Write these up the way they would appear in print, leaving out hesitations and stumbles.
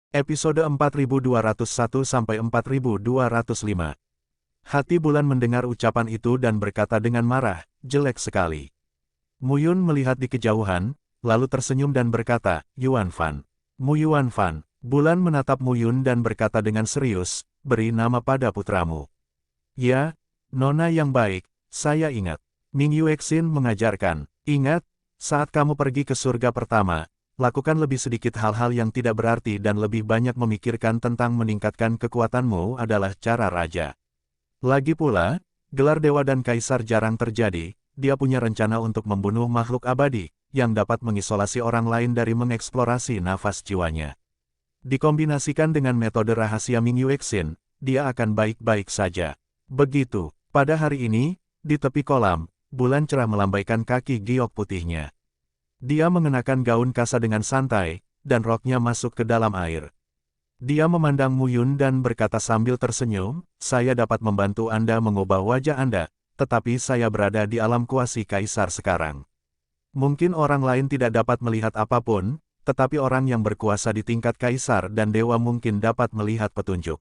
Episode 4201-4205. Hati Bulan mendengar ucapan itu dan berkata dengan marah, jelek sekali. Mu Yun melihat di kejauhan, lalu tersenyum dan berkata, Yuan Fan. Mu Yuan Fan. Bulan menatap Mu Yun dan berkata dengan serius, beri nama pada putramu. Ya, Nona yang baik, saya ingat. Ming Yuexin mengajarkan, ingat, saat kamu pergi ke surga pertama, lakukan lebih sedikit hal-hal yang tidak berarti dan lebih banyak memikirkan tentang meningkatkan kekuatanmu adalah cara raja. Lagi pula, gelar dewa dan kaisar jarang terjadi, dia punya rencana untuk membunuh makhluk abadi, yang dapat mengisolasi orang lain dari mengeksplorasi nafas jiwanya. Dikombinasikan dengan metode rahasia Ming Yuexin, dia akan baik-baik saja. Begitu, pada hari ini, di tepi kolam, bulan cerah melambaikan kaki giok putihnya. Dia mengenakan gaun kasa dengan santai, dan roknya masuk ke dalam air. Dia memandang Mu Yun dan berkata sambil tersenyum, saya dapat membantu Anda mengubah wajah Anda, tetapi saya berada di alam kuasi kaisar sekarang. Mungkin orang lain tidak dapat melihat apapun, tetapi orang yang berkuasa di tingkat kaisar dan dewa mungkin dapat melihat petunjuk.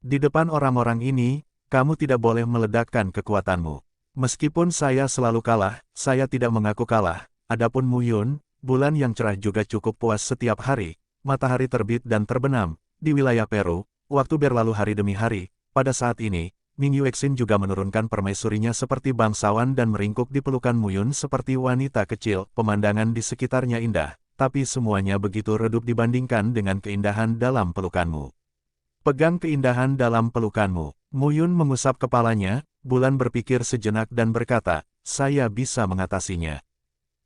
Di depan orang-orang ini, kamu tidak boleh meledakkan kekuatanmu. Meskipun saya selalu kalah, saya tidak mengaku kalah. Adapun Mu Yun, bulan yang cerah juga cukup puas setiap hari, matahari terbit dan terbenam, di wilayah Peru, waktu berlalu hari demi hari, pada saat ini, Ming Yuexin juga menurunkan permaisurinya seperti bangsawan dan meringkuk di pelukan Mu Yun seperti wanita kecil, pemandangan di sekitarnya indah, tapi semuanya begitu redup dibandingkan dengan keindahan dalam pelukanmu. Pegang keindahan dalam pelukanmu. Mu Yun mengusap kepalanya, bulan berpikir sejenak dan berkata, saya bisa mengatasinya.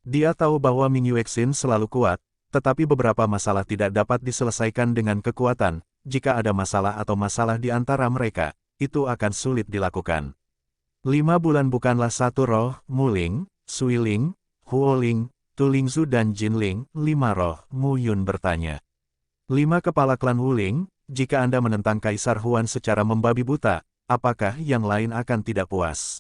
Dia tahu bahwa Ming Yuexin selalu kuat, tetapi beberapa masalah tidak dapat diselesaikan dengan kekuatan. Jika ada masalah atau masalah di antara mereka, itu akan sulit dilakukan. 5 bulan bukanlah satu roh, Muling, Suiling, Huoling, Tulingzu dan Jinling, 5 roh, Mu Yun bertanya. 5 kepala klan Wuling, jika Anda menentang Kaisar Huan secara membabi buta, apakah yang lain akan tidak puas?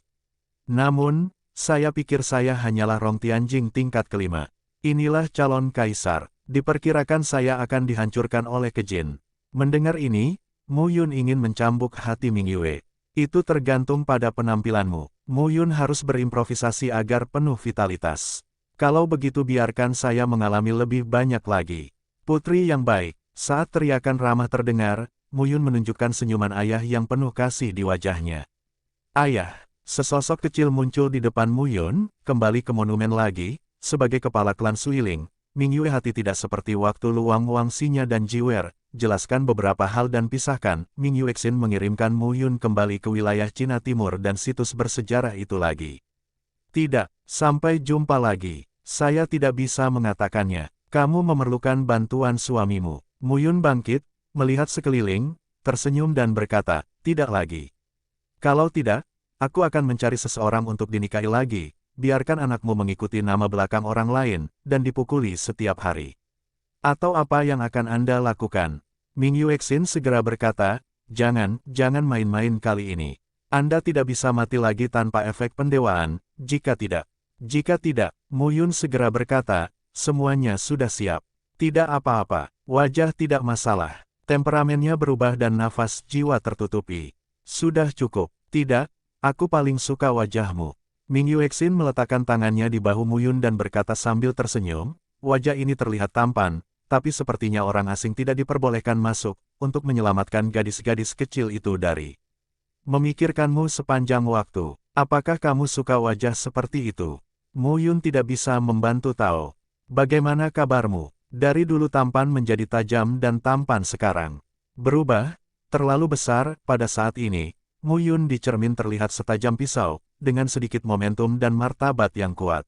Namun, saya pikir saya hanyalah Rong Tianjing tingkat kelima. Inilah calon kaisar. Diperkirakan saya akan dihancurkan oleh Kejin. Mendengar ini, Mu Yun ingin mencambuk hati Ming Yue. Itu tergantung pada penampilanmu. Mu Yun harus berimprovisasi agar penuh vitalitas. Kalau begitu biarkan saya mengalami lebih banyak lagi. Putri yang baik. Saat teriakan ramah terdengar, Mu Yun menunjukkan senyuman ayah yang penuh kasih di wajahnya. Ayah. Sesosok kecil muncul di depan Mu Yun, kembali ke monumen lagi, sebagai kepala klan Suiling. Ming Yue hati tidak seperti waktu Luang Wangxinya dan Jiwer, jelaskan beberapa hal dan pisahkan. Ming Yuexin mengirimkan Mu Yun kembali ke wilayah Cina Timur dan situs bersejarah itu lagi. Tidak, sampai jumpa lagi. Saya tidak bisa mengatakannya. Kamu memerlukan bantuan suamimu. Mu Yun bangkit, melihat sekeliling, tersenyum dan berkata, tidak lagi. Kalau tidak, aku akan mencari seseorang untuk dinikahi lagi, biarkan anakmu mengikuti nama belakang orang lain, dan dipukuli setiap hari. Atau apa yang akan Anda lakukan? Ming Yuexin segera berkata, jangan main-main kali ini. Anda tidak bisa mati lagi tanpa efek pendewaan, jika tidak. Mu Yun segera berkata, semuanya sudah siap. Tidak apa-apa, wajah tidak masalah. Temperamennya berubah dan nafas jiwa tertutupi. Sudah cukup, tidak? Aku paling suka wajahmu. Ming Yuexin meletakkan tangannya di bahu Mu Yun dan berkata sambil tersenyum, wajah ini terlihat tampan, tapi sepertinya orang asing tidak diperbolehkan masuk, untuk menyelamatkan gadis-gadis kecil itu dari memikirkanmu sepanjang waktu. Apakah kamu suka wajah seperti itu? Mu Yun tidak bisa membantu tahu. Bagaimana kabarmu? Dari dulu tampan menjadi tajam dan tampan sekarang. Berubah, terlalu besar, pada saat ini. Mu Yun di cermin terlihat setajam pisau, dengan sedikit momentum dan martabat yang kuat.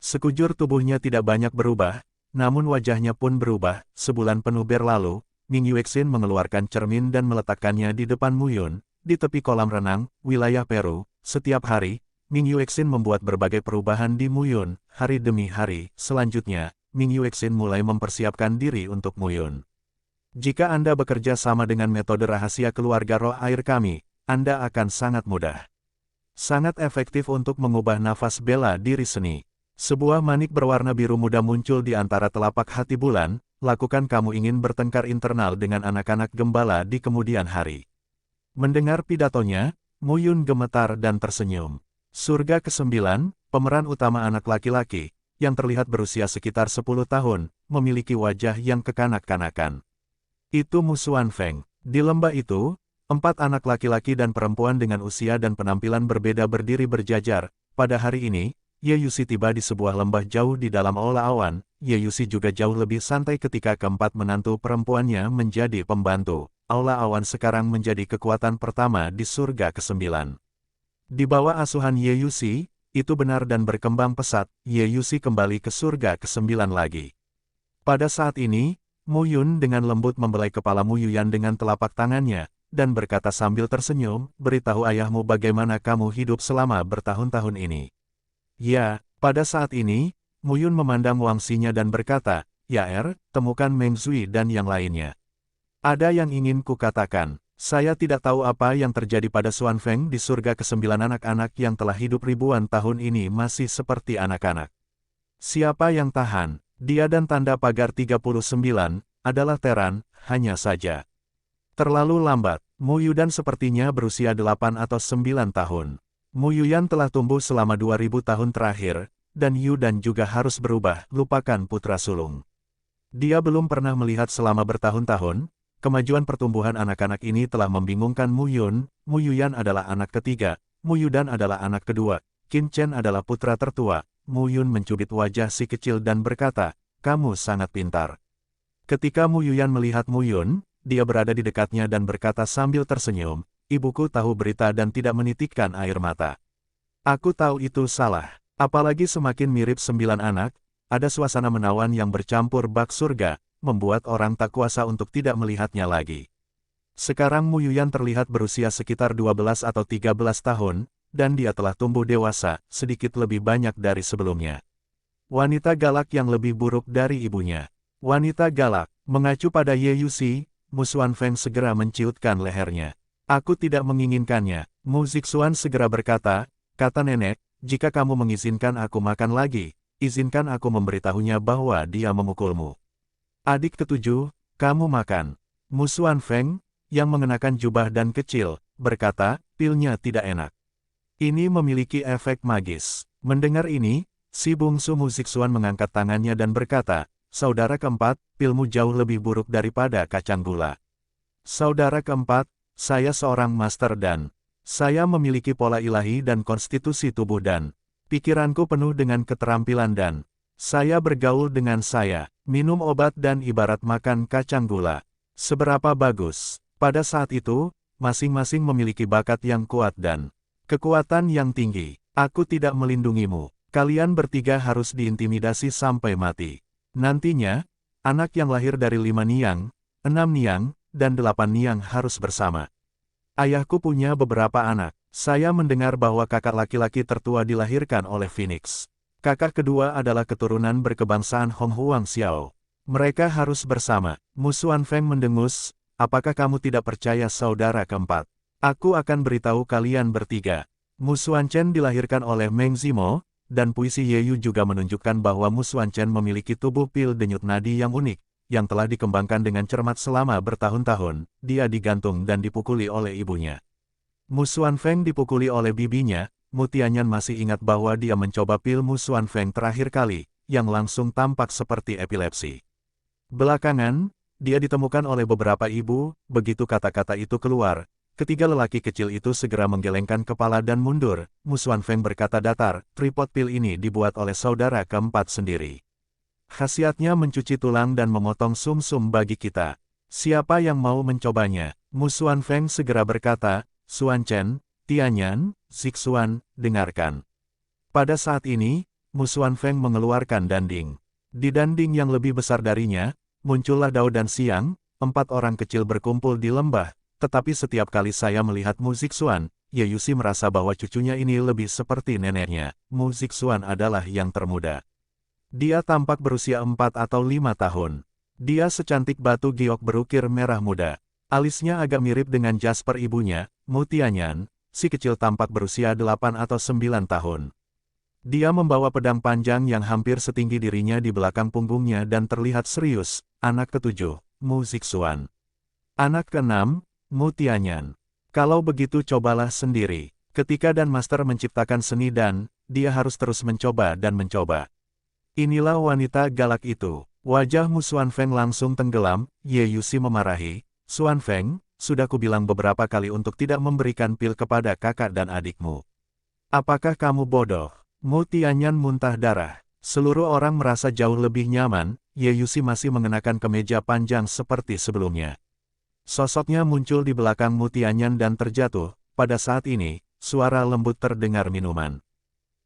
Sekujur tubuhnya tidak banyak berubah, namun wajahnya pun berubah. Sebulan penuh berlalu, Ming Yuexin mengeluarkan cermin dan meletakkannya di depan Mu Yun, di tepi kolam renang, wilayah Peru. Setiap hari, Ming Yuexin membuat berbagai perubahan di Mu Yun, hari demi hari. Selanjutnya, Ming Yuexin mulai mempersiapkan diri untuk Mu Yun. Jika Anda bekerja sama dengan metode rahasia keluarga roh air kami, Anda akan sangat mudah. Sangat efektif untuk mengubah nafas bela diri seni. Sebuah manik berwarna biru muda muncul di antara telapak hati bulan, lakukan kamu ingin bertengkar internal dengan anak-anak gembala di kemudian hari. Mendengar pidatonya, Mu Yun gemetar dan tersenyum. Surga ke-9, pemeran utama anak laki-laki, yang terlihat berusia sekitar 10 tahun, memiliki wajah yang kekanak-kanakan. Itu Mu Xuanfeng. Di lembah itu, 4 anak laki-laki dan perempuan dengan usia dan penampilan berbeda berdiri berjajar. Pada hari ini, Ye Yuxi tiba di sebuah lembah jauh di dalam aula awan. Ye Yuxi juga jauh lebih santai ketika keempat menantu perempuannya menjadi pembantu. Aula awan sekarang menjadi kekuatan pertama di surga ke-9. Di bawah asuhan Ye Yuxi, itu benar dan berkembang pesat. Ye Yuxi kembali ke surga ke-9 lagi. Pada saat ini, Mu Yun dengan lembut membelai kepala Mu Yuyan dengan telapak tangannya, dan berkata sambil tersenyum, beritahu ayahmu bagaimana kamu hidup selama bertahun-tahun ini. Ya, pada saat ini, Mu Yun memandang Wangxinya dan berkata, ya temukan Meng Zui dan yang lainnya. Ada yang ingin kukatakan, saya tidak tahu apa yang terjadi pada Xuanfeng di surga ke-9 anak-anak yang telah hidup ribuan tahun ini masih seperti anak-anak. Siapa yang tahan? Dia dan tanda pagar 39, adalah Teran, hanya saja. Terlalu lambat, Mu Yudan sepertinya berusia 8 atau 9 tahun. Mu Yuyan telah tumbuh selama 2000 tahun terakhir, dan Yudan juga harus berubah, lupakan putra sulung. Dia belum pernah melihat selama bertahun-tahun, kemajuan pertumbuhan anak-anak ini telah membingungkan Mu Yun. Mu Yuyan adalah anak ketiga, Mu Yudan adalah anak kedua, Qin Chen adalah putra tertua. Mu Yun mencubit wajah si kecil dan berkata, kamu sangat pintar. Ketika Mu Yuyan melihat Mu Yun, dia berada di dekatnya dan berkata sambil tersenyum, ibuku tahu berita dan tidak menitikkan air mata. Aku tahu itu salah. Apalagi semakin mirip 9 anak, ada suasana menawan yang bercampur bak surga, membuat orang tak kuasa untuk tidak melihatnya lagi. Sekarang Mu Yuyan terlihat berusia sekitar 12 atau 13 tahun, dan dia telah tumbuh dewasa, sedikit lebih banyak dari sebelumnya. Wanita galak yang lebih buruk dari ibunya. Wanita galak, mengacu pada Ye Yuxi, Mu Xuanfeng segera menciutkan lehernya. Aku tidak menginginkannya, Mu Zixuan segera berkata, kata nenek, jika kamu mengizinkan aku makan lagi, izinkan aku memberitahunya bahwa dia memukulmu. Adik ketujuh, kamu makan. Mu Xuanfeng, yang mengenakan jubah dan kecil, berkata, pilnya tidak enak. Ini memiliki efek magis. Mendengar ini, si bungsu Mu Zixuan mengangkat tangannya dan berkata, saudara keempat, pilmu jauh lebih buruk daripada kacang gula. Saudara keempat, saya seorang master dan saya memiliki pola ilahi dan konstitusi tubuh dan pikiranku penuh dengan keterampilan dan saya bergaul dengan saya, minum obat dan ibarat makan kacang gula. Seberapa bagus. Pada saat itu, masing-masing memiliki bakat yang kuat dan kekuatan yang tinggi. Aku tidak melindungimu. Kalian bertiga harus diintimidasi sampai mati. Nantinya, anak yang lahir dari 5 niang, 6 niang, dan 8 niang harus bersama. Ayahku punya beberapa anak. Saya mendengar bahwa kakak laki-laki tertua dilahirkan oleh Phoenix. Kakak kedua adalah keturunan berkebangsaan Hong Huang Xiao. Mereka harus bersama. Mu Xuanfeng mendengus, apakah kamu tidak percaya saudara keempat? Aku akan beritahu kalian bertiga. Mu Xuanchen dilahirkan oleh Meng Zimo, dan puisi Ye Yu juga menunjukkan bahwa Mu Xuanchen memiliki tubuh pil denyut nadi yang unik, yang telah dikembangkan dengan cermat selama bertahun-tahun. Dia digantung dan dipukuli oleh ibunya. Mu Xuanfeng dipukuli oleh bibinya. Mu Tianyan masih ingat bahwa dia mencoba pil Mu Xuanfeng terakhir kali, yang langsung tampak seperti epilepsi. Belakangan, dia ditemukan oleh beberapa ibu. Begitu kata-kata itu keluar, ketiga lelaki kecil itu segera menggelengkan kepala dan mundur. Mu Xuanfeng berkata datar, tripod pil ini dibuat oleh saudara keempat sendiri. Khasiatnya mencuci tulang dan memotong sum-sum bagi kita. Siapa yang mau mencobanya? Mu Xuanfeng segera berkata, Xuanchen, Tianyan, Zixuan, dengarkan. Pada saat ini, Mu Xuanfeng mengeluarkan danding. Di danding yang lebih besar darinya, muncullah Dao dan Siang, 4 orang kecil berkumpul di lembah. Tetapi setiap kali saya melihat Mu Zixuan, Ye Yuxi merasa bahwa cucunya ini lebih seperti neneknya. Mu Zixuan adalah yang termuda. Dia tampak berusia 4 atau 5 tahun. Dia secantik batu giok berukir merah muda. Alisnya agak mirip dengan Jasper ibunya, Mu Tianyan. Si kecil tampak berusia 8 atau 9 tahun. Dia membawa pedang panjang yang hampir setinggi dirinya di belakang punggungnya dan terlihat serius. Anak ketujuh, Mu Zixuan. Anak keenam, Mu Tianyan. Kalau begitu cobalah sendiri. Ketika Dan Master menciptakan seni dan, dia harus terus mencoba dan mencoba. Inilah wanita galak itu. Wajah Mu Xuanfeng langsung tenggelam. Ye Yuxi memarahi, Xuanfeng, sudah kubilang beberapa kali untuk tidak memberikan pil kepada kakak dan adikmu. Apakah kamu bodoh? Mu Tianyan muntah darah. Seluruh orang merasa jauh lebih nyaman. Ye Yuxi masih mengenakan kemeja panjang seperti sebelumnya. Sosoknya muncul di belakang Mu Tianyan dan terjatuh. Pada saat ini, suara lembut terdengar minuman.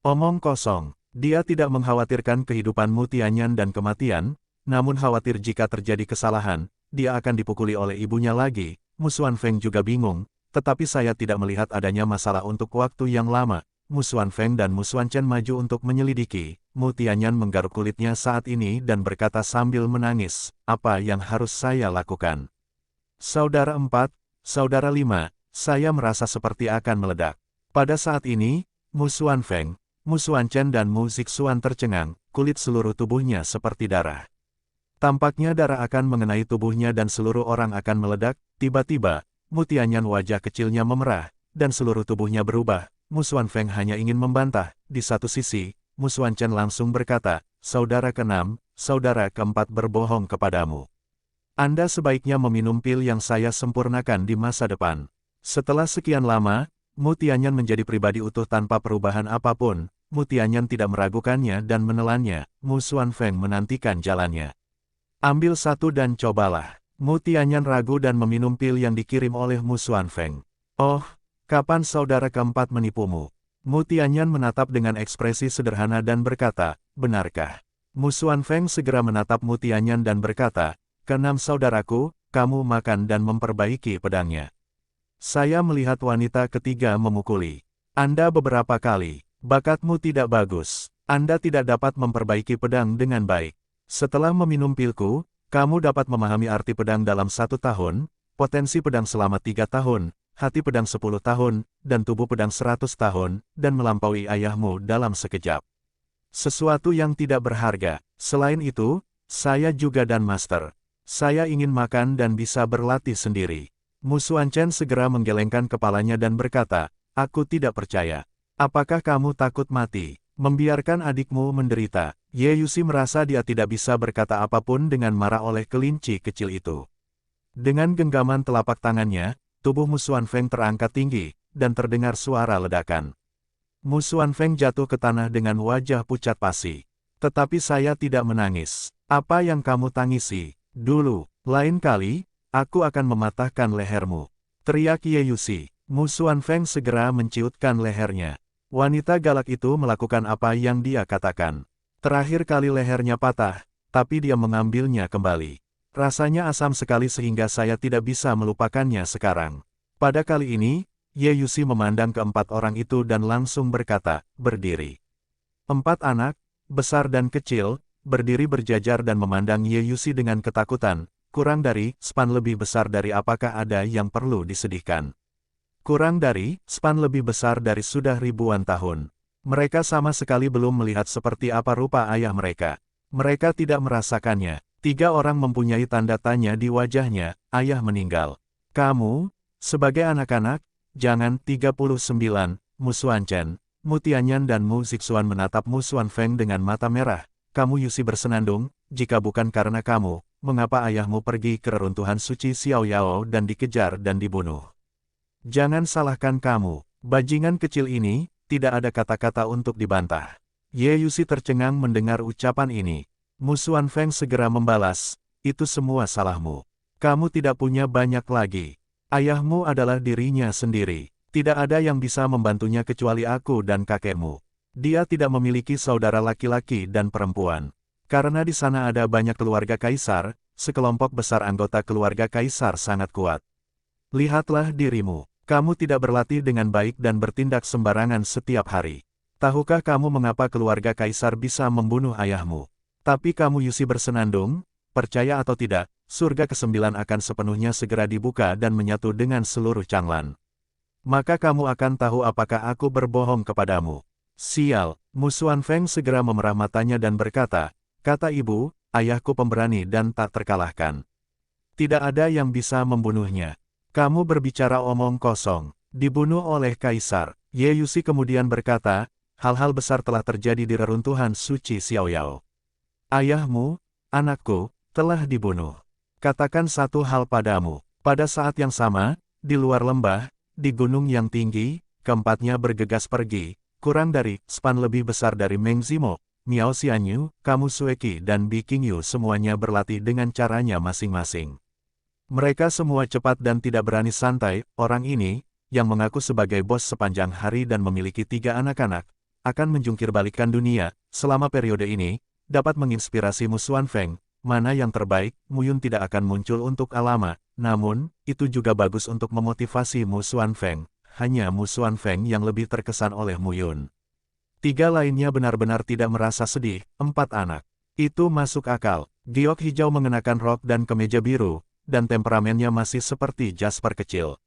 Omong kosong. Dia tidak mengkhawatirkan kehidupan Mu Tianyan dan kematian, namun khawatir jika terjadi kesalahan, dia akan dipukuli oleh ibunya lagi. Mu Xuanfeng juga bingung, tetapi saya tidak melihat adanya masalah untuk waktu yang lama. Mu Xuanfeng dan Mu Xuanchen maju untuk menyelidiki. Mu Tianyan menggaruk kulitnya saat ini dan berkata sambil menangis, apa yang harus saya lakukan? Saudara 4, Saudara 5, saya merasa seperti akan meledak. Pada saat ini, Mu Xuanfeng, Mu Xuanchen dan Mu Zixuan tercengang, kulit seluruh tubuhnya seperti darah. Tampaknya darah akan mengenai tubuhnya dan seluruh orang akan meledak. Tiba-tiba, Mu Tianyan wajah kecilnya memerah, dan seluruh tubuhnya berubah. Mu Xuanfeng hanya ingin membantah. Di satu sisi, Mu Xuanchen langsung berkata, saudara keenam, saudara keempat berbohong kepadamu. Anda sebaiknya meminum pil yang saya sempurnakan di masa depan. Setelah sekian lama, Mu Tianyan menjadi pribadi utuh tanpa perubahan apapun. Mu Tianyan tidak meragukannya dan menelannya. Mu Xuanfeng menantikan jalannya. Ambil satu dan cobalah. Mu Tianyan ragu dan meminum pil yang dikirim oleh Mu Xuanfeng. Oh, kapan saudara keempat menipumu? Mu Tianyan menatap dengan ekspresi sederhana dan berkata, benarkah? Mu Xuanfeng segera menatap Mu Tianyan dan berkata, keenam saudaraku, kamu makan dan memperbaiki pedangnya. Saya melihat wanita ketiga memukuli Anda beberapa kali. Bakatmu tidak bagus. Anda tidak dapat memperbaiki pedang dengan baik. Setelah meminum pilku, kamu dapat memahami arti pedang dalam 1 tahun, potensi pedang selama 3 tahun, hati pedang 10 tahun, dan tubuh pedang 100 tahun, dan melampaui ayahmu dalam sekejap. Sesuatu yang tidak berharga. Selain itu, saya juga Dan Master. Saya ingin makan dan bisa berlatih sendiri. Mu Xuanchen segera menggelengkan kepalanya dan berkata, aku tidak percaya. Apakah kamu takut mati? Membiarkan adikmu menderita. Ye Yuxi merasa dia tidak bisa berkata apapun dengan marah oleh kelinci kecil itu. Dengan genggaman telapak tangannya, tubuh Mu Xuanfeng terangkat tinggi, dan terdengar suara ledakan. Mu Xuanfeng jatuh ke tanah dengan wajah pucat pasi. Tetapi saya tidak menangis. Apa yang kamu tangisi? Dulu, lain kali, aku akan mematahkan lehermu. Teriak Ye Yuxi. Mu Xuanfeng segera menciutkan lehernya. Wanita galak itu melakukan apa yang dia katakan. Terakhir kali lehernya patah, tapi dia mengambilnya kembali. Rasanya asam sekali sehingga saya tidak bisa melupakannya sekarang. Pada kali ini, Ye Yuxi memandang keempat orang itu dan langsung berkata, berdiri. 4 anak, besar dan kecil, berdiri berjajar dan memandang Ye Yuxi dengan ketakutan, kurang dari span lebih besar dari apakah ada yang perlu disedihkan. Kurang dari span lebih besar dari sudah ribuan tahun. Mereka sama sekali belum melihat seperti apa rupa ayah mereka. Mereka tidak merasakannya. 3 orang mempunyai tanda tanya di wajahnya, ayah meninggal. Kamu, sebagai anak-anak, jangan. 39, Mu Xuanchen, Mu Tianyan dan Mu Zixuan menatap Mu Xuanfeng dengan mata merah. Kamu Yuxi bersenandung, jika bukan karena kamu, mengapa ayahmu pergi ke reruntuhan suci Xiao Yao dan dikejar dan dibunuh? Jangan salahkan kamu, bajingan kecil ini, tidak ada kata-kata untuk dibantah. Ye Yuxi tercengang mendengar ucapan ini. Mu Xuanfeng segera membalas, itu semua salahmu. Kamu tidak punya banyak lagi. Ayahmu adalah dirinya sendiri. Tidak ada yang bisa membantunya kecuali aku dan kakekmu. Dia tidak memiliki saudara laki-laki dan perempuan. Karena di sana ada banyak keluarga kaisar, sekelompok besar anggota keluarga kaisar sangat kuat. Lihatlah dirimu. Kamu tidak berlatih dengan baik dan bertindak sembarangan setiap hari. Tahukah kamu mengapa keluarga kaisar bisa membunuh ayahmu? Tapi kamu Yuxi bersenandung, percaya atau tidak, surga ke-9 akan sepenuhnya segera dibuka dan menyatu dengan seluruh Changlan. Maka kamu akan tahu apakah aku berbohong kepadamu. Sial, Mu Xuanfeng segera memerah matanya dan berkata, kata ibu, ayahku pemberani dan tak terkalahkan. Tidak ada yang bisa membunuhnya. Kamu berbicara omong kosong. Dibunuh oleh Kaisar. Ye Yuxi kemudian berkata, hal-hal besar telah terjadi di reruntuhan suci Xiaoyao. Ayahmu, anakku, telah dibunuh. Katakan satu hal padamu. Pada saat yang sama, di luar lembah, di gunung yang tinggi, keempatnya bergegas pergi, kurang dari span lebih besar dari Meng Zimo, Miao Xianyu, Kamu Sueki dan Bi Qingyu semuanya berlatih dengan caranya masing-masing. Mereka semua cepat dan tidak berani santai. Orang ini, yang mengaku sebagai bos sepanjang hari dan memiliki 3 anak-anak, akan menjungkirbalikkan dunia. Selama periode ini, dapat menginspirasi Mu Xuanfeng. Mana yang terbaik, Mu Yun tidak akan muncul untuk lama. Namun, itu juga bagus untuk memotivasi Mu Xuanfeng. Hanya Mu Xuanfeng yang lebih terkesan oleh Mu Yun. 3 lainnya benar-benar tidak merasa sedih. 4 anak. Itu masuk akal. Giok hijau mengenakan rok dan kemeja biru, dan temperamennya masih seperti Jasper kecil.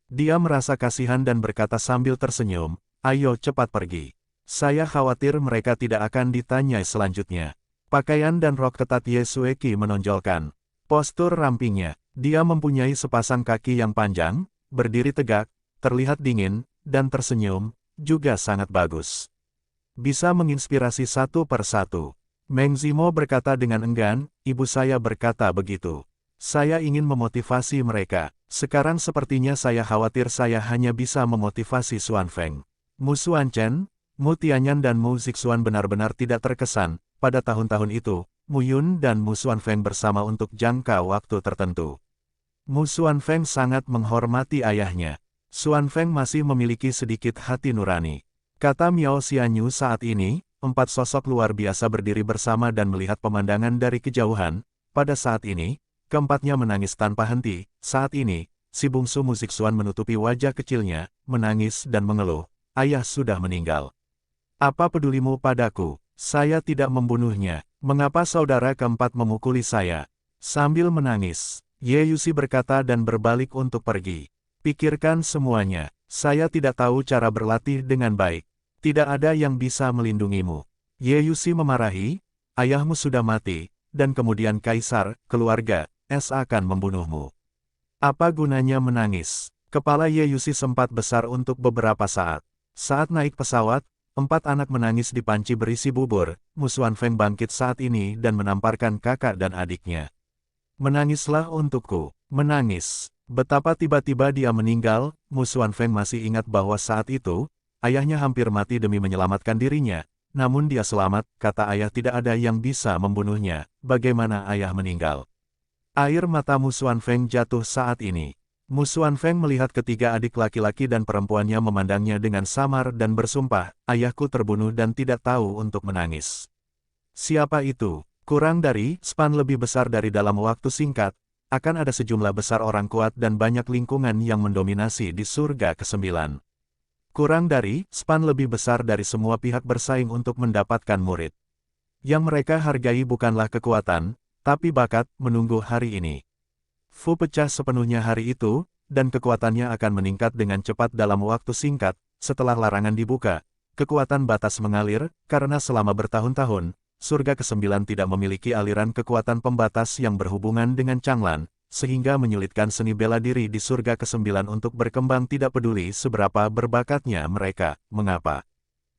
Dia merasa kasihan dan berkata sambil tersenyum, ayo cepat pergi. Saya khawatir mereka tidak akan ditanyai selanjutnya. Pakaian dan rok ketat Ye Xueki menonjolkan postur rampingnya. Dia mempunyai sepasang kaki yang panjang, berdiri tegak, terlihat dingin, dan tersenyum, juga sangat bagus. Bisa menginspirasi satu persatu. Meng Zimo berkata dengan enggan, ibu saya berkata begitu. Saya ingin memotivasi mereka. Sekarang sepertinya saya khawatir saya hanya bisa memotivasi Xuanfeng. Mu Xuanchen, Mu Tianyan dan Mu Zixuan benar-benar tidak terkesan. Pada tahun-tahun itu, Mu Yun dan Mu Xuanfeng bersama untuk jangka waktu tertentu. Mu Xuanfeng sangat menghormati ayahnya. Xuanfeng masih memiliki sedikit hati nurani. Kata Miao Xianyu saat ini, 4 sosok luar biasa berdiri bersama dan melihat pemandangan dari kejauhan. Pada saat ini, keempatnya menangis tanpa henti. Saat ini, si bungsu Mu Zixuan menutupi wajah kecilnya, menangis dan mengeluh. Ayah sudah meninggal. Apa pedulimu padaku? Saya tidak membunuhnya. Mengapa saudara keempat memukuli saya? Sambil menangis, Ye Yuxi berkata dan berbalik untuk pergi. Pikirkan semuanya. Saya tidak tahu cara berlatih dengan baik. Tidak ada yang bisa melindungimu. Ye Yuxi memarahi, ayahmu sudah mati, dan kemudian Kaisar, keluarga, akan membunuhmu. Apa gunanya menangis? Kepala Ye Yuxi sempat besar untuk beberapa saat. Saat naik pesawat, 4 anak menangis di panci berisi bubur. Mu Xuanfeng bangkit saat ini dan menamparkan kakak dan adiknya. Menangislah untukku. Menangis. Betapa tiba-tiba dia meninggal. Mu Xuanfeng masih ingat bahwa saat itu, ayahnya hampir mati demi menyelamatkan dirinya. Namun dia selamat, kata ayah tidak ada yang bisa membunuhnya. Bagaimana ayah meninggal? Air mata Mu Xuanfeng jatuh saat ini. Mu Xuanfeng melihat ketiga adik laki-laki dan perempuannya memandangnya dengan samar dan bersumpah, ayahku terbunuh dan tidak tahu untuk menangis. Siapa itu? Kurang dari span lebih besar dari dalam waktu singkat, akan ada sejumlah besar orang kuat dan banyak lingkungan yang mendominasi di surga ke-9. Kurang dari span lebih besar dari semua pihak bersaing untuk mendapatkan murid. Yang mereka hargai bukanlah kekuatan, tapi bakat. Menunggu hari ini. Fu pecah sepenuhnya hari itu, dan kekuatannya akan meningkat dengan cepat dalam waktu singkat. Setelah larangan dibuka, kekuatan batas mengalir, karena selama bertahun-tahun, surga ke-9 tidak memiliki aliran kekuatan pembatas yang berhubungan dengan Changlan, sehingga menyulitkan seni bela diri di surga ke-9 untuk berkembang tidak peduli seberapa berbakatnya mereka. Mengapa?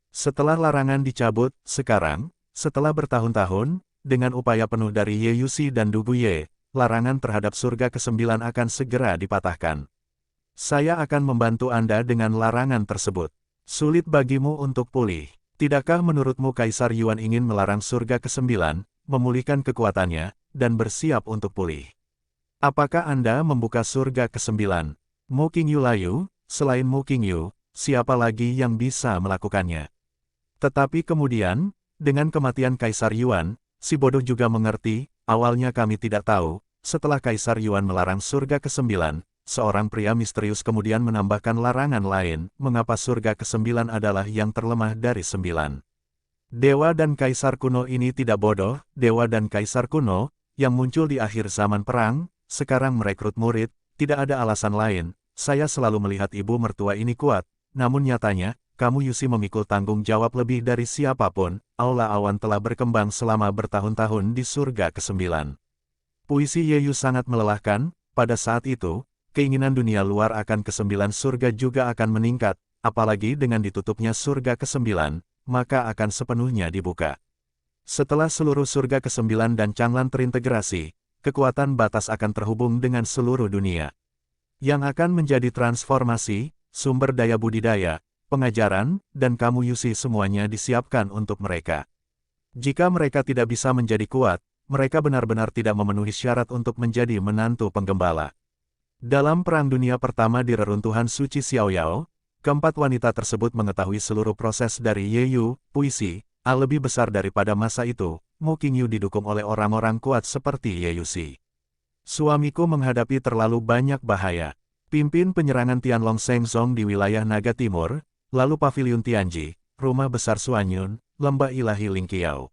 Setelah larangan dicabut, sekarang, setelah bertahun-tahun, dengan upaya penuh dari Ye Yuxi dan Du Guye, larangan terhadap surga ke-9 akan segera dipatahkan. Saya akan membantu Anda dengan larangan tersebut. Sulit bagimu untuk pulih. Tidakkah menurutmu Kaisar Yuan ingin melarang surga ke-9, memulihkan kekuatannya, dan bersiap untuk pulih? Apakah Anda membuka surga ke-9? Mu Qingyu layu, selain Mu Qingyu, siapa lagi yang bisa melakukannya? Tetapi kemudian, dengan kematian Kaisar Yuan, si bodoh juga mengerti. Awalnya kami tidak tahu. Setelah Kaisar Yuan melarang surga ke-9, seorang pria misterius kemudian menambahkan larangan lain. Mengapa surga ke-9 adalah yang terlemah dari 9? Dewa dan Kaisar kuno ini tidak bodoh. Dewa dan Kaisar kuno, yang muncul di akhir zaman perang, sekarang merekrut murid. Tidak ada alasan lain. Saya selalu melihat ibu mertua ini kuat. Namun nyatanya, kamu Yusi memikul tanggung jawab lebih dari siapapun. Aula awan telah berkembang selama bertahun-tahun di surga ke-9. Puisi Yeyu sangat melelahkan, pada saat itu, keinginan dunia luar akan ke-9 surga juga akan meningkat, apalagi dengan ditutupnya surga ke-9, maka akan sepenuhnya dibuka. Setelah seluruh surga ke-9 dan Changlan terintegrasi, kekuatan batas akan terhubung dengan seluruh dunia. Yang akan menjadi transformasi, sumber daya budidaya, pengajaran, dan kamu Yusi semuanya disiapkan untuk mereka. Jika mereka tidak bisa menjadi kuat, mereka benar-benar tidak memenuhi syarat untuk menjadi menantu penggembala. Dalam Perang Dunia Pertama di reruntuhan suci Xiaoyao, keempat wanita tersebut mengetahui seluruh proses dari Yeyu, puisi, lebih besar daripada masa itu. Mu Qingyu didukung oleh orang-orang kuat seperti Yeyusi. Suamiku menghadapi terlalu banyak bahaya. Pimpin penyerangan Tianlong Shengzong di wilayah Naga Timur, lalu Paviliun Tianji, rumah besar Suanyun, lembah ilahi Lingqiao.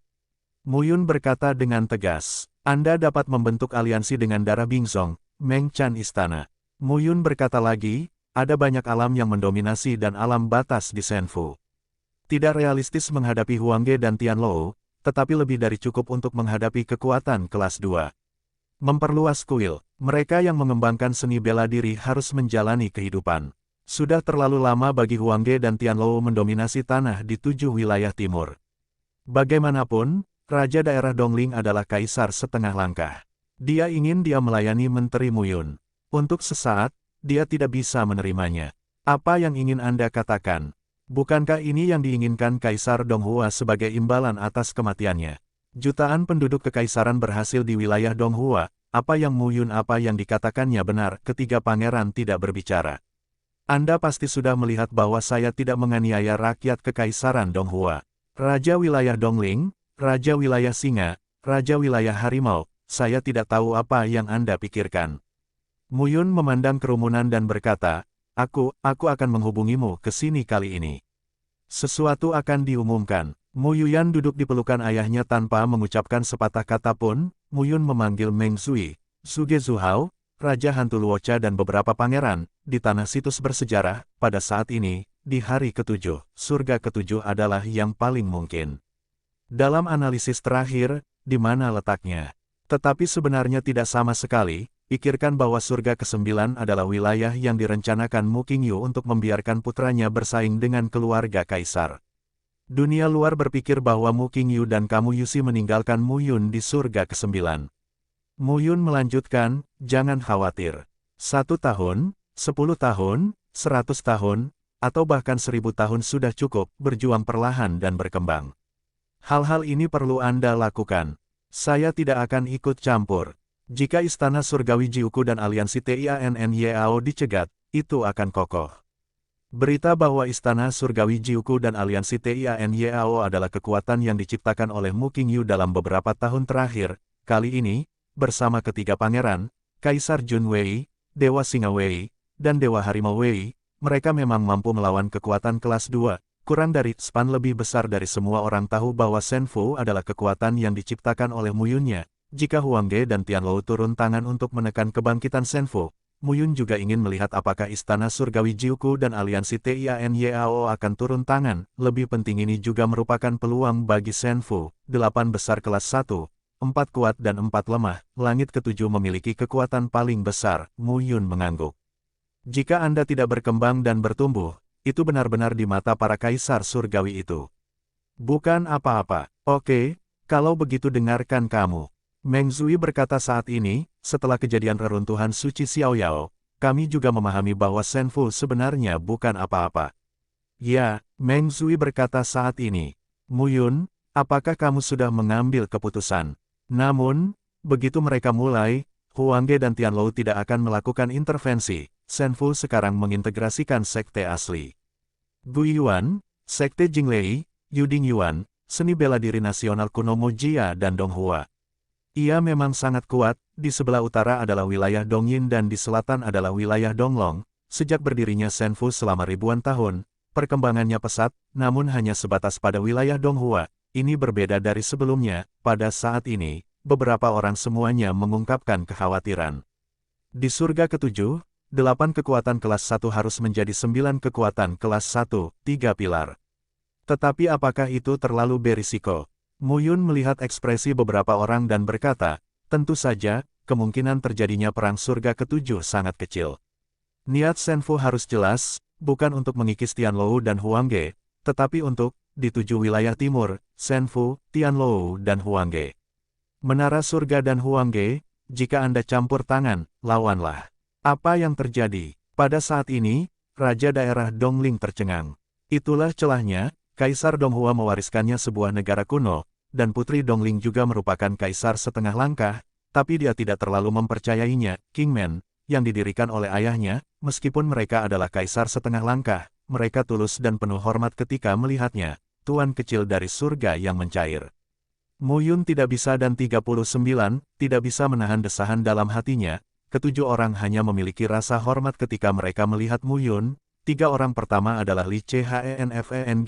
Muyun berkata dengan tegas, Anda dapat membentuk aliansi dengan darah Bingzong, Meng Chan Istana. Muyun berkata lagi, ada banyak alam yang mendominasi dan alam batas di Senfu. Tidak realistis menghadapi Huangge dan Tianlou, tetapi lebih dari cukup untuk menghadapi kekuatan kelas 2. Memperluas kuil, mereka yang mengembangkan seni bela diri harus menjalani kehidupan. Sudah terlalu lama bagi Huangge dan Tianlou mendominasi tanah di 7 wilayah timur. Bagaimanapun, Raja Daerah Dongling adalah kaisar setengah langkah. Dia ingin dia melayani Menteri Muyun. Untuk sesaat, dia tidak bisa menerimanya. Apa yang ingin Anda katakan? Bukankah ini yang diinginkan Kaisar Donghua sebagai imbalan atas kematiannya? Jutaan penduduk kekaisaran berhasil di wilayah Donghua, apa yang dikatakannya benar, ketiga pangeran tidak berbicara. Anda pasti sudah melihat bahwa saya tidak menganiaya rakyat kekaisaran Donghua. Raja wilayah Dongling, Raja wilayah Singa, Raja wilayah Harimau, saya tidak tahu apa yang Anda pikirkan. Muyun memandang kerumunan dan berkata, Aku akan menghubungimu ke sini kali ini. Sesuatu akan diumumkan. Mu Yuyan duduk di pelukan ayahnya tanpa mengucapkan sepatah kata pun. Muyun memanggil Meng Zui, Suge Zuhao, Raja Hantu Luocha dan beberapa pangeran, di tanah situs bersejarah. Pada saat ini, di hari ke-7, surga ke-7 adalah yang paling mungkin. Dalam analisis terakhir, di mana letaknya? Tetapi sebenarnya tidak sama sekali. Pikirkan bahwa surga ke-9 adalah wilayah yang direncanakan Mu Qingyu untuk membiarkan putranya bersaing dengan keluarga kaisar. Dunia luar berpikir bahwa Mu Qingyu dan kamu Yusi meninggalkan Mu Yun di surga ke-9. Mu Yun melanjutkan, jangan khawatir. 1 tahun, 10 tahun, 100 tahun, atau bahkan 1000 tahun sudah cukup, berjuang perlahan dan berkembang. Hal-hal ini perlu Anda lakukan. Saya tidak akan ikut campur. Jika Istana Surgawi Jiuku dan Aliansi Tianyao dicegat, itu akan kokoh. Berita bahwa Istana Surgawi Jiuku dan Aliansi Tianyao adalah kekuatan yang diciptakan oleh Mu Qingyu dalam beberapa tahun terakhir, kali ini, bersama ketiga pangeran, Kaisar Jun Wei, Dewa Singa Wei, dan Dewa Harimau Wei, mereka memang mampu melawan kekuatan kelas 2, kurang dari span lebih besar dari semua orang tahu bahwa Senfu adalah kekuatan yang diciptakan oleh Muyunnya. Jika Huangge dan Tianlou turun tangan untuk menekan kebangkitan Senfu, Muyun juga ingin melihat apakah Istana Surgawi Jiuku dan Aliansi Tianyao akan turun tangan. Lebih penting ini juga merupakan peluang bagi Senfu, 8 besar kelas 1, 4 kuat dan 4 lemah, langit ke-7 memiliki kekuatan paling besar. Muyun mengangguk. Jika Anda tidak berkembang dan bertumbuh, itu benar-benar di mata para kaisar surgawi itu. Bukan apa-apa. Oke, kalau begitu dengarkan kamu. Meng Zui berkata saat ini, setelah kejadian reruntuhan suci Xiaoyao, kami juga memahami bahwa Senfu sebenarnya bukan apa-apa. Ya, Meng Zui berkata saat ini. Muyun, apakah kamu sudah mengambil keputusan? Namun, begitu mereka mulai, Huangge dan Tianlou tidak akan melakukan intervensi. Senfu sekarang mengintegrasikan sekte asli. Gu Yuan, sekte Jinglei, Yuding Yuan, seni bela diri nasional kuno Mojia dan Donghua. Ia memang sangat kuat, di sebelah utara adalah wilayah Dongyin dan di selatan adalah wilayah Donglong. Sejak berdirinya Senfu selama ribuan tahun, perkembangannya pesat, namun hanya sebatas pada wilayah Donghua. Ini berbeda dari sebelumnya, pada saat ini, beberapa orang semuanya mengungkapkan kekhawatiran. Di surga ke-7, 8 kekuatan kelas 1 harus menjadi 9 kekuatan kelas 1, 3 pilar. Tetapi apakah itu terlalu berisiko? Mu Yun melihat ekspresi beberapa orang dan berkata, tentu saja, kemungkinan terjadinya perang surga ketujuh sangat kecil. Niat Shen Fu harus jelas, bukan untuk mengikis Tianlou dan Huang Ge, tetapi untuk, di 7 wilayah timur, Shen Fu, Tianlou dan Huang Ge. Menara surga dan Huang Ge, jika Anda campur tangan, lawanlah. Apa yang terjadi? Pada saat ini, Raja Daerah Dongling tercengang. Itulah celahnya, Kaisar Donghua mewariskannya sebuah negara kuno, dan Putri Dongling juga merupakan kaisar setengah langkah, tapi dia tidak terlalu mempercayainya, Kingman, yang didirikan oleh ayahnya, meskipun mereka adalah kaisar setengah langkah, mereka tulus dan penuh hormat ketika melihatnya, tuan kecil dari surga yang mencair. Mu Yun tidak bisa dan 39, tidak bisa menahan desahan dalam hatinya. Ketujuh orang hanya memiliki rasa hormat ketika mereka melihat Mu Yun. 3 orang pertama adalah Li Chenfeng,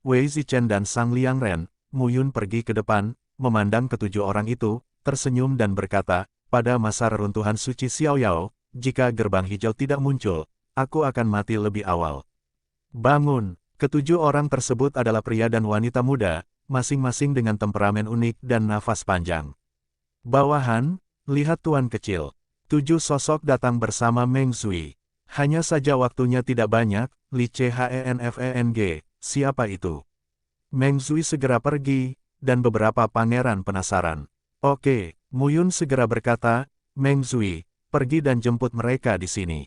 Wei Zichen dan Sang Liangren. Mu Yun pergi ke depan, memandang ketujuh orang itu, tersenyum dan berkata, pada masa reruntuhan suci Xiaoyao, jika gerbang hijau tidak muncul, aku akan mati lebih awal. Bangun! Ketujuh orang tersebut adalah pria dan wanita muda, masing-masing dengan temperamen unik dan nafas panjang. Bawahan, lihat tuan kecil. 7 sosok datang bersama Meng Zui. Hanya saja waktunya tidak banyak, Li Chenfeng, siapa itu? Meng Zui segera pergi, dan beberapa pangeran penasaran. Oke, Mu Yun segera berkata, Meng Zui, pergi dan jemput mereka di sini.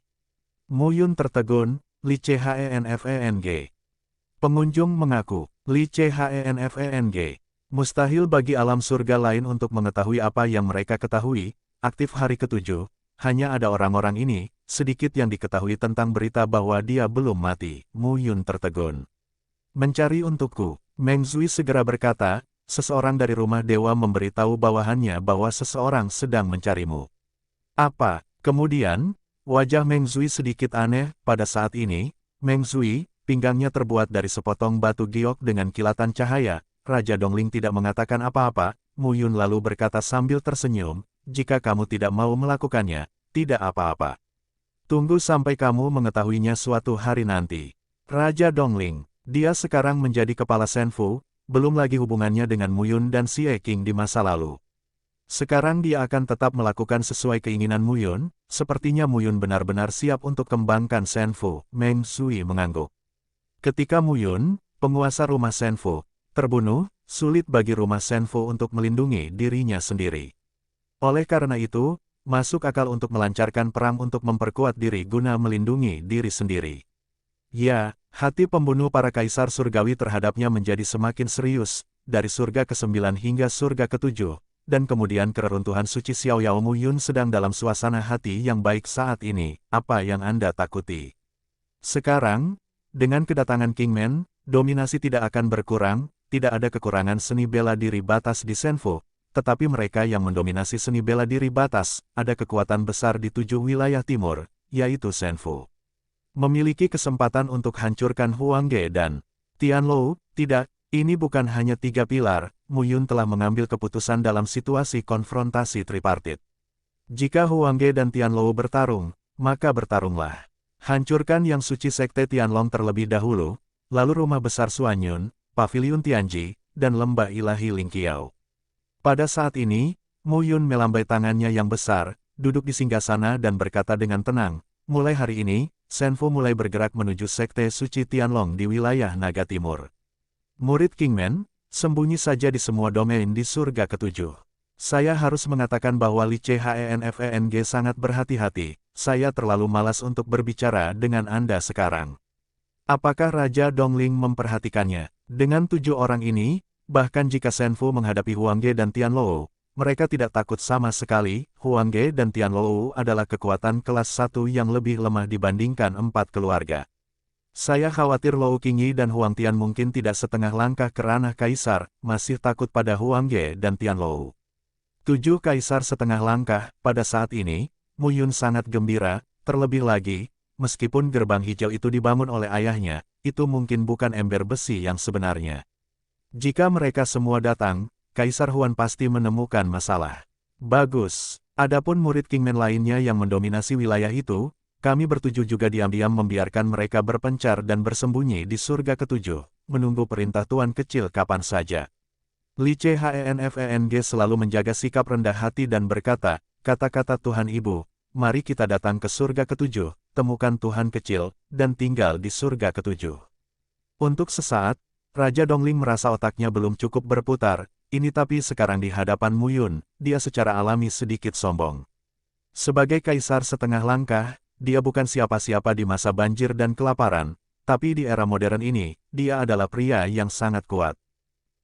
Mu Yun tertegun, Li Chenfeng. Pengunjung mengaku, Li Chenfeng. Mustahil bagi alam surga lain untuk mengetahui apa yang mereka ketahui. Aktif hari ketujuh, hanya ada orang-orang ini, sedikit yang diketahui tentang berita bahwa dia belum mati. Mu Yun tertegun. Mencari untukku. Meng Zui segera berkata, seseorang dari rumah dewa memberitahu bawahannya bahwa seseorang sedang mencarimu. Apa? Kemudian, wajah Meng Zui sedikit aneh, pada saat ini, Meng Zui, pinggangnya terbuat dari sepotong batu giok dengan kilatan cahaya, Raja Dongling tidak mengatakan apa-apa, Mu Yun lalu berkata sambil tersenyum, jika kamu tidak mau melakukannya, tidak apa-apa. Tunggu sampai kamu mengetahuinya suatu hari nanti. Raja Dongling, dia sekarang menjadi kepala Shen Fu, belum lagi hubungannya dengan Mu Yun dan Xie Qing di masa lalu. Sekarang dia akan tetap melakukan sesuai keinginan Mu Yun, sepertinya Mu Yun benar-benar siap untuk kembangkan Shen Fu. Meng Zui mengangguk. Ketika Mu Yun, penguasa rumah Shen Fu, terbunuh, sulit bagi rumah Shen Fu untuk melindungi dirinya sendiri. Oleh karena itu, masuk akal untuk melancarkan perang untuk memperkuat diri guna melindungi diri sendiri. Ya, hati pembunuh para kaisar surgawi terhadapnya menjadi semakin serius, dari surga ke-9 hingga surga ke-7, dan kemudian keruntuhan suci Xiaoyao. Mu Yun sedang dalam suasana hati yang baik saat ini, apa yang Anda takuti? Sekarang, dengan kedatangan Kingman, dominasi tidak akan berkurang, tidak ada kekurangan seni bela diri batas di Shen Fu. Tetapi mereka yang mendominasi seni bela diri batas, ada kekuatan besar di 7 wilayah timur, yaitu Shen Fu. Memiliki kesempatan untuk hancurkan Huang Ge dan Tianlou, tidak, ini bukan hanya 3 pilar, Mu Yun telah mengambil keputusan dalam situasi konfrontasi tripartit. Jika Huang Ge dan Tianlou bertarung, maka bertarunglah. Hancurkan yang suci sekte Tianlong terlebih dahulu, lalu rumah besar Suanyun, Paviliun Tianji, dan lembah ilahi Lingqiao. Pada saat ini, Mu Yun melambai tangannya yang besar, duduk di singgasana dan berkata dengan tenang, mulai hari ini, Shen Fu mulai bergerak menuju sekte suci Tianlong di wilayah Naga Timur. Murid Kingman, sembunyi saja di semua domain di surga ke-7. Saya harus mengatakan bahwa Li Chenfeng sangat berhati-hati, saya terlalu malas untuk berbicara dengan Anda sekarang. Apakah Raja Dongling memperhatikannya? Dengan 7 orang ini, bahkan jika Shen Fu menghadapi Huang Ge dan Tianlou, mereka tidak takut sama sekali. Huang Ge dan Tianlou adalah kekuatan kelas 1 yang lebih lemah dibandingkan 4 keluarga. Saya khawatir Lou Qingyi dan Huang Tian mungkin tidak setengah langkah ke ranah kaisar, masih takut pada Huang Ge dan Tianlou. 7 kaisar setengah langkah, pada saat ini, Mu Yun sangat gembira, terlebih lagi, meskipun gerbang hijau itu dibangun oleh ayahnya, itu mungkin bukan ember besi yang sebenarnya. Jika mereka semua datang, Kaisar Huan pasti menemukan masalah. Bagus. Adapun murid Kingman lainnya yang mendominasi wilayah itu, kami bertujuh juga diam-diam membiarkan mereka berpencar dan bersembunyi di surga ketujuh, menunggu perintah Tuan Kecil kapan saja. Li Chenfeng selalu menjaga sikap rendah hati dan berkata, kata-kata Tuhan Ibu, mari kita datang ke surga ketujuh, temukan Tuhan Kecil, dan tinggal di surga ketujuh. Untuk sesaat, Raja Dongling merasa otaknya belum cukup berputar, ini tapi sekarang di hadapan Muyun, dia secara alami sedikit sombong. Sebagai kaisar setengah langkah, dia bukan siapa-siapa di masa banjir dan kelaparan, tapi di era modern ini, dia adalah pria yang sangat kuat.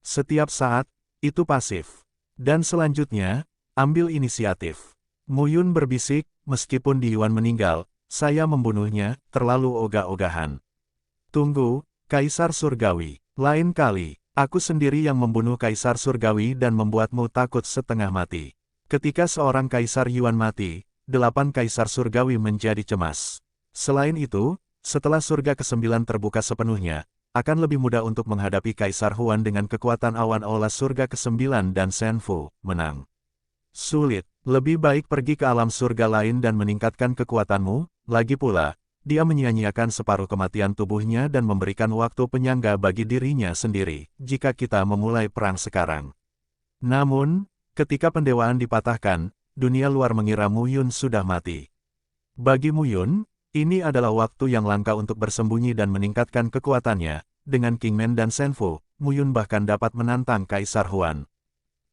Setiap saat, itu pasif. Dan selanjutnya, ambil inisiatif. Muyun berbisik, meskipun Di Yuan meninggal, saya membunuhnya, terlalu ogah-ogahan. Tunggu, Kaisar Surgawi, lain kali, aku sendiri yang membunuh Kaisar Surgawi dan membuatmu takut setengah mati. Ketika seorang Kaisar Yuan mati, 8 Kaisar Surgawi menjadi cemas. Selain itu, setelah surga ke-9 terbuka sepenuhnya, akan lebih mudah untuk menghadapi Kaisar Huan dengan kekuatan awan aula surga ke-9 dan Senfu, menang. Sulit, lebih baik pergi ke alam surga lain dan meningkatkan kekuatanmu, lagi pula, dia menyia-nyiakan separuh kematian tubuhnya dan memberikan waktu penyangga bagi dirinya sendiri, jika kita memulai perang sekarang. Namun, ketika pendewaan dipatahkan, dunia luar mengira Muyun sudah mati. Bagi Muyun, ini adalah waktu yang langka untuk bersembunyi dan meningkatkan kekuatannya. Dengan Kingman dan Senfu, Muyun bahkan dapat menantang Kaisar Huan.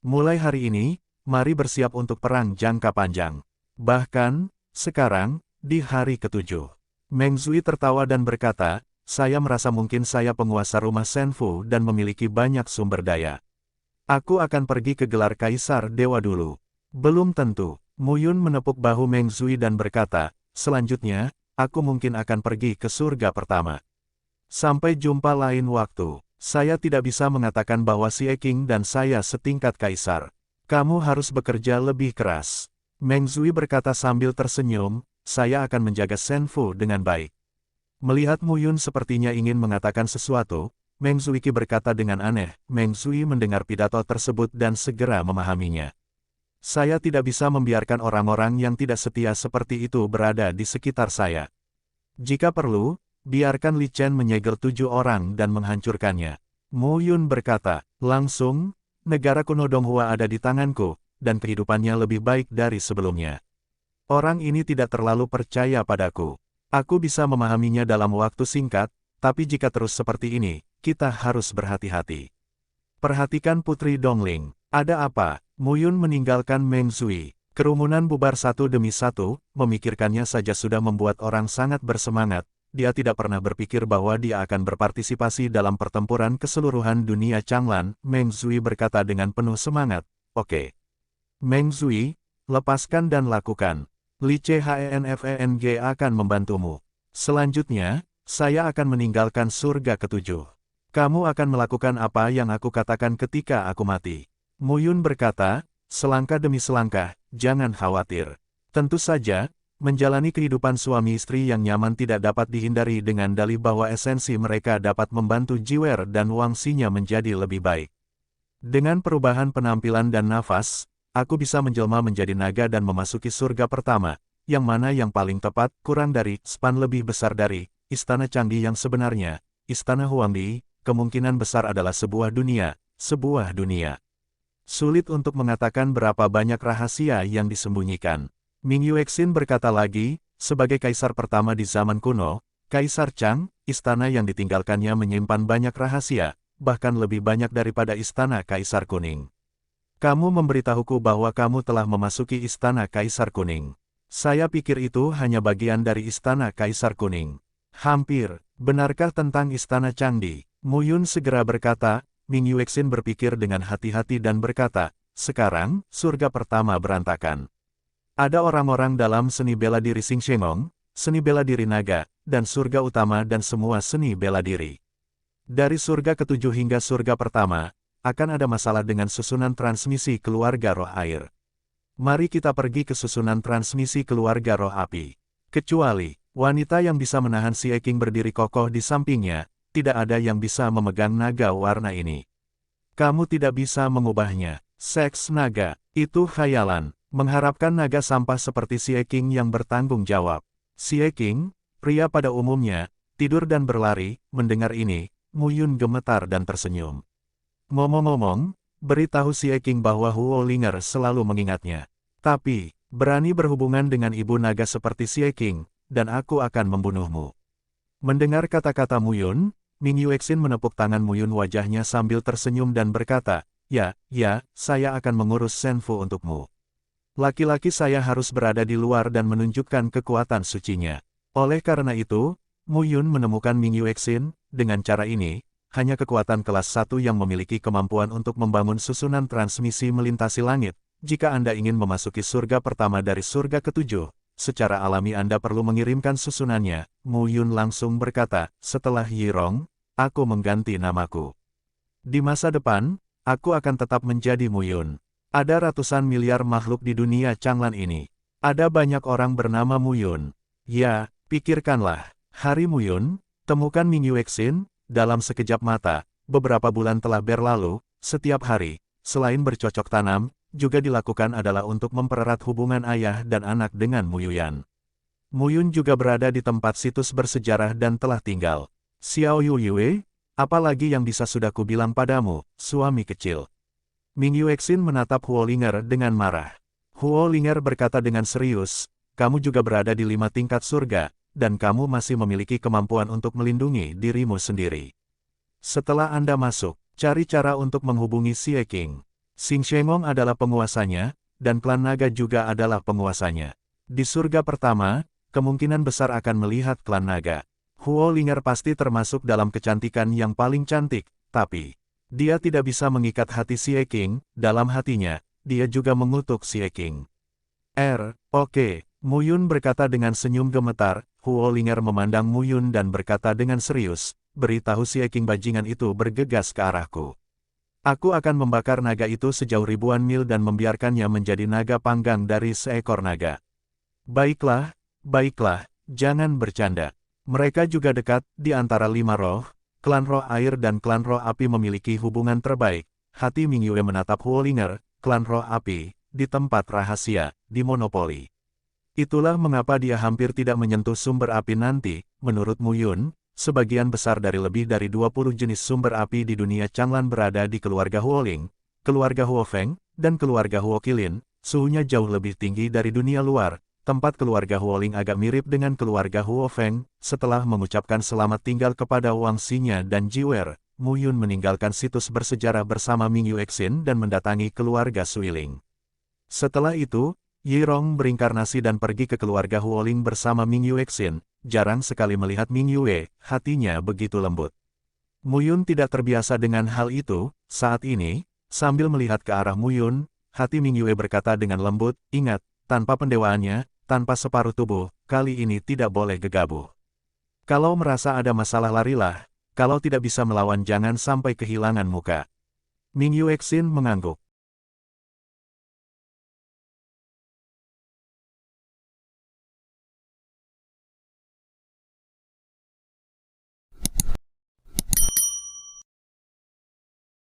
Mulai hari ini, mari bersiap untuk perang jangka panjang. Bahkan, sekarang, di hari ke-7. Meng Zui tertawa dan berkata, saya merasa mungkin saya penguasa rumah Senfu dan memiliki banyak sumber daya. Aku akan pergi ke gelar Kaisar Dewa dulu. Belum tentu. Muyun menepuk bahu Meng Zui dan berkata, selanjutnya, aku mungkin akan pergi ke surga pertama. Sampai jumpa lain waktu. Saya tidak bisa mengatakan bahwa Xie Qing dan saya setingkat kaisar. Kamu harus bekerja lebih keras. Meng Zui berkata sambil tersenyum, saya akan menjaga Senfu dengan baik. Melihat Muyun sepertinya ingin mengatakan sesuatu, Meng Zui berkata dengan aneh. Meng Zui mendengar pidato tersebut dan segera memahaminya. Saya tidak bisa membiarkan orang-orang yang tidak setia seperti itu berada di sekitar saya. Jika perlu, biarkan Li Chen menyegel 7 orang dan menghancurkannya. Muyun berkata, langsung, negara kuno Donghua ada di tanganku, dan kehidupannya lebih baik dari sebelumnya. Orang ini tidak terlalu percaya padaku. Aku bisa memahaminya dalam waktu singkat, tapi jika terus seperti ini, kita harus berhati-hati. Perhatikan Putri Dongling. Ada apa? Muyun meninggalkan Meng Zui. Kerumunan bubar satu demi satu, memikirkannya saja sudah membuat orang sangat bersemangat. Dia tidak pernah berpikir bahwa dia akan berpartisipasi dalam pertempuran keseluruhan dunia Changlan. Meng Zui berkata dengan penuh semangat, oke. Meng Zui, lepaskan dan lakukan. Li Chenfeng akan membantumu. Selanjutnya, saya akan meninggalkan surga ke-7. Kamu akan melakukan apa yang aku katakan ketika aku mati. Muyun berkata, selangkah demi selangkah, jangan khawatir. Tentu saja, menjalani kehidupan suami istri yang nyaman tidak dapat dihindari dengan dalih bahwa esensi mereka dapat membantu jiwer dan wangsinya menjadi lebih baik. Dengan perubahan penampilan dan nafas, aku bisa menjelma menjadi naga dan memasuki surga pertama, yang mana yang paling tepat, kurang dari, span lebih besar dari, Istana Changdi yang sebenarnya, Istana Huangdi, kemungkinan besar adalah sebuah dunia, sebuah dunia. Sulit untuk mengatakan berapa banyak rahasia yang disembunyikan. Ming Yuexin berkata lagi, sebagai kaisar pertama di zaman kuno, Kaisar Chang, istana yang ditinggalkannya menyimpan banyak rahasia, bahkan lebih banyak daripada istana Kaisar Kuning. Kamu memberitahuku bahwa kamu telah memasuki istana Kaisar Kuning. Saya pikir itu hanya bagian dari istana Kaisar Kuning. Hampir, benarkah tentang istana Changdi? Muyun segera berkata. Ming Yuexin berpikir dengan hati-hati dan berkata, sekarang, surga pertama berantakan. Ada orang-orang dalam seni bela diri Xing Shengong, seni bela diri naga, dan surga utama dan semua seni bela diri. Dari surga ke-7 hingga surga pertama, akan ada masalah dengan susunan transmisi keluarga roh air. Mari kita pergi ke susunan transmisi keluarga roh api. Kecuali, wanita yang bisa menahan Xie Qing berdiri kokoh di sampingnya, tidak ada yang bisa memegang naga warna ini. Kamu tidak bisa mengubahnya. Seks naga, itu khayalan. Mengharapkan naga sampah seperti Xie Qing yang bertanggung jawab. Xie Qing, pria pada umumnya, tidur dan berlari, mendengar ini, Mu Yun gemetar dan tersenyum. Ngomong-ngomong, beritahu Xie Qing bahwa Huo Linger selalu mengingatnya. Tapi, berani berhubungan dengan ibu naga seperti Xie Qing, dan aku akan membunuhmu. Mendengar kata-kata Mu Yun, Ming Yuexin menepuk tangan Mu Yun wajahnya sambil tersenyum dan berkata, ya, saya akan mengurus Senfu untukmu. Laki-laki saya harus berada di luar dan menunjukkan kekuatan sucinya. Oleh karena itu, Mu Yun menemukan Ming Yuexin, dengan cara ini, hanya kekuatan kelas 1 yang memiliki kemampuan untuk membangun susunan transmisi melintasi langit. Jika Anda ingin memasuki surga pertama dari surga ketujuh, secara alami Anda perlu mengirimkan susunannya. Mu Yun langsung berkata, setelah Yirong, aku mengganti namaku. Di masa depan, aku akan tetap menjadi Mu Yun. Ada ratusan miliar makhluk di dunia Changlan ini. Ada banyak orang bernama Mu Yun. Ya, pikirkanlah. Hari Mu Yun, temukan Ming Yuexin, dalam sekejap mata, beberapa bulan telah berlalu, setiap hari, selain bercocok tanam, juga dilakukan adalah untuk mempererat hubungan ayah dan anak dengan Mu Yuyan. Mu Yun juga berada di tempat situs bersejarah dan telah tinggal. Xiao Yue, apalagi yang bisa sudah kubilang padamu, suami kecil. Ming Yuexin menatap Huo Linger dengan marah. Huo Linger berkata dengan serius, kamu juga berada di 5 tingkat surga, dan kamu masih memiliki kemampuan untuk melindungi dirimu sendiri. Setelah Anda masuk, cari cara untuk menghubungi Xie Qing. Xing Shengong adalah penguasanya, dan klan naga juga adalah penguasanya. Di surga pertama, kemungkinan besar akan melihat klan naga. Huo Linger pasti termasuk dalam kecantikan yang paling cantik, tapi dia tidak bisa mengikat hati Xie Qing. Dalam hatinya, dia juga mengutuk Xie Qing. Oke, Mu Yun berkata dengan senyum gemetar. Huo Linger memandang Mu Yun dan berkata dengan serius, beritahu Xie Qing bajingan itu bergegas ke arahku. Aku akan membakar naga itu sejauh ribuan mil dan membiarkannya menjadi naga panggang dari seekor naga. Baiklah, jangan bercanda. Mereka juga dekat, di antara 5 roh, klan roh air dan klan roh api memiliki hubungan terbaik. Hati Ming Yue menatap Huo Linger, klan roh api, di tempat rahasia, di monopoli. Itulah mengapa dia hampir tidak menyentuh sumber api nanti, menurut Mu Yun. Sebagian besar dari lebih dari 20 jenis sumber api di dunia Changlan berada di keluarga Huo Ling, keluarga Huo Feng, dan keluarga Huo Qilin. Suhunya jauh lebih tinggi dari dunia luar. Tempat keluarga Huo Ling agak mirip dengan keluarga Huo Feng. Setelah mengucapkan selamat tinggal kepada Wang Xinya dan Jiwer, Mu Yun meninggalkan situs bersejarah bersama Ming Yuexin dan mendatangi keluarga Suiling. Setelah itu, Yirong berinkarnasi dan pergi ke keluarga Huo Ling bersama Ming Yuexin. Jarang sekali melihat Ming Yue, hatinya begitu lembut. Mu Yun tidak terbiasa dengan hal itu. Saat ini, sambil melihat ke arah Mu Yun, hati Ming Yue berkata dengan lembut, ingat, tanpa pendewaannya, tanpa separuh tubuh, kali ini tidak boleh gegabah. Kalau merasa ada masalah larilah, kalau tidak bisa melawan jangan sampai kehilangan muka. Ming Yuexin mengangguk.